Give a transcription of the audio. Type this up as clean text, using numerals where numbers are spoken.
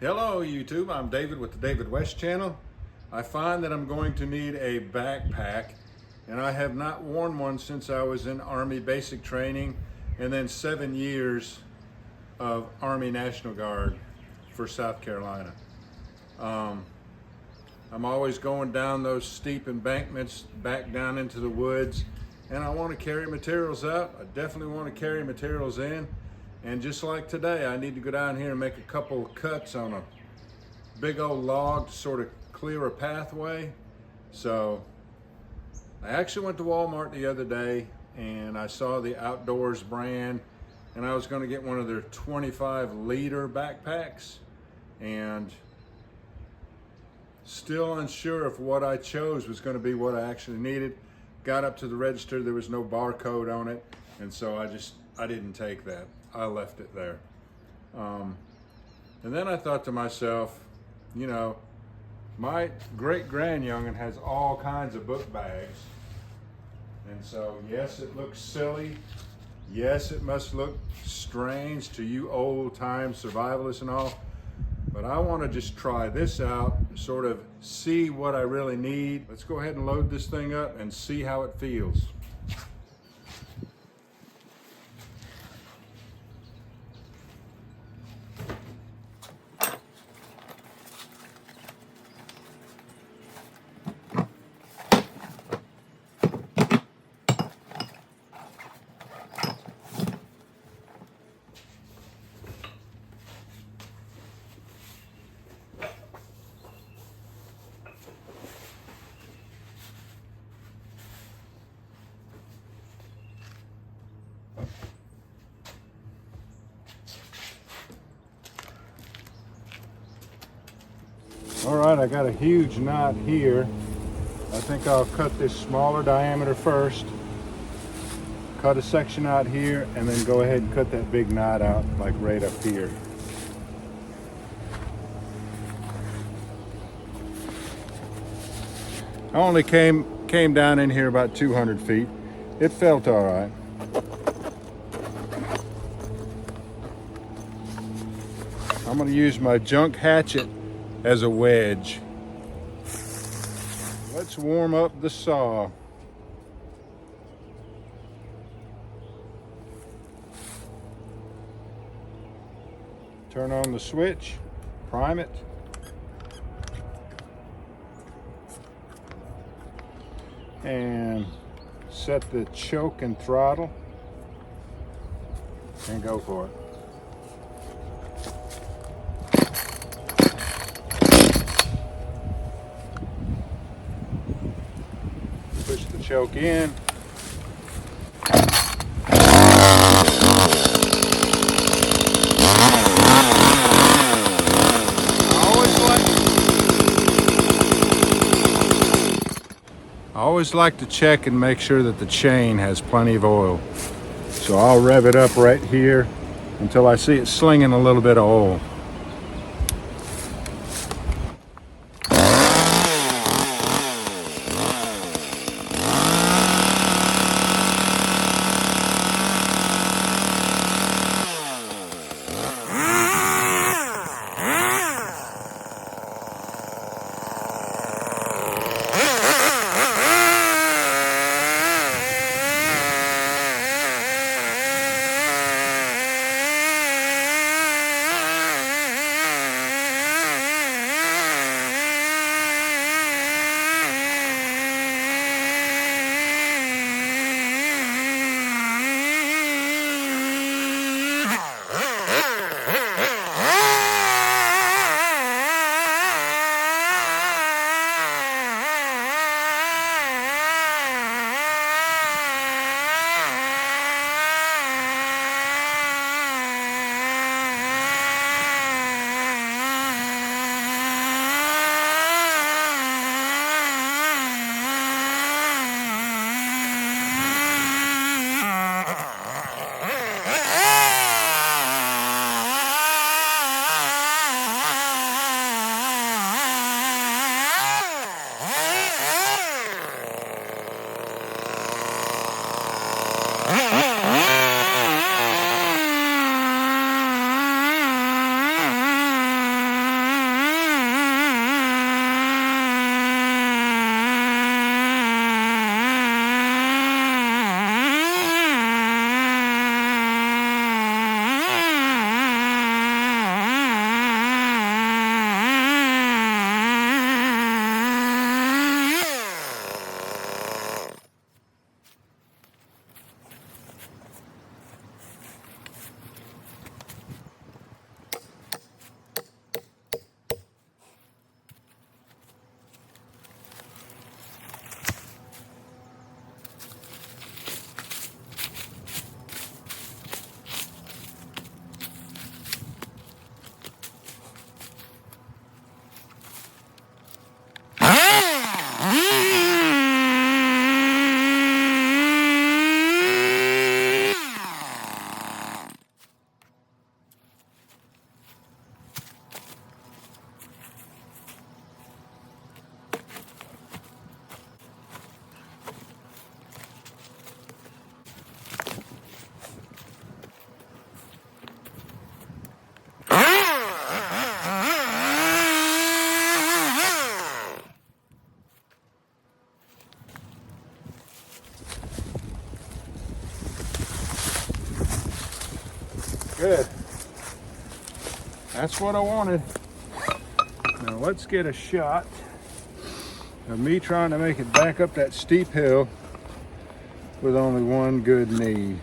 Hello YouTube, I'm David with the David West channel. I find that I'm going to need a backpack, and I have not worn one since I was in Army basic training and then 7 years of Army National Guard for South Carolina. I'm always going down those steep embankments back down into the woods, and I want to carry materials out. I definitely want to carry materials in. And just like today, I need to go down here and make a couple of cuts on a big old log to sort of clear a pathway. So I actually went to Walmart the other day and I saw the Outdoors brand, and I was going to get one of their 25-liter backpacks, and still unsure if what I chose was going to be what I actually needed. Got up to the register, there was no barcode on it, and so I didn't take that. I left it there. And then I thought to myself, you know, my great-grandyoungin has all kinds of book bags. And so, yes, it looks silly. Yes, it must look strange to you old-time survivalists and all. But I want to just try this out, sort of see what I really need. Let's go ahead and load this thing up and see how it feels. All right, I got a huge knot here. I think I'll cut this smaller diameter first, cut a section out here, and then go ahead and cut that big knot out like right up here. I only came down in here about 200 feet. It felt all right. I'm gonna use my junk hatchet as a wedge. Let's warm up the saw. Turn on the switch, prime it. And set the choke and throttle and go for it. Push the choke in. I always like to check and make sure that the chain has plenty of oil. So I'll rev it up right here until I see it slinging a little bit of oil. That's what I wanted. Now let's get a shot of me trying to make it back up that steep hill with only one good knee.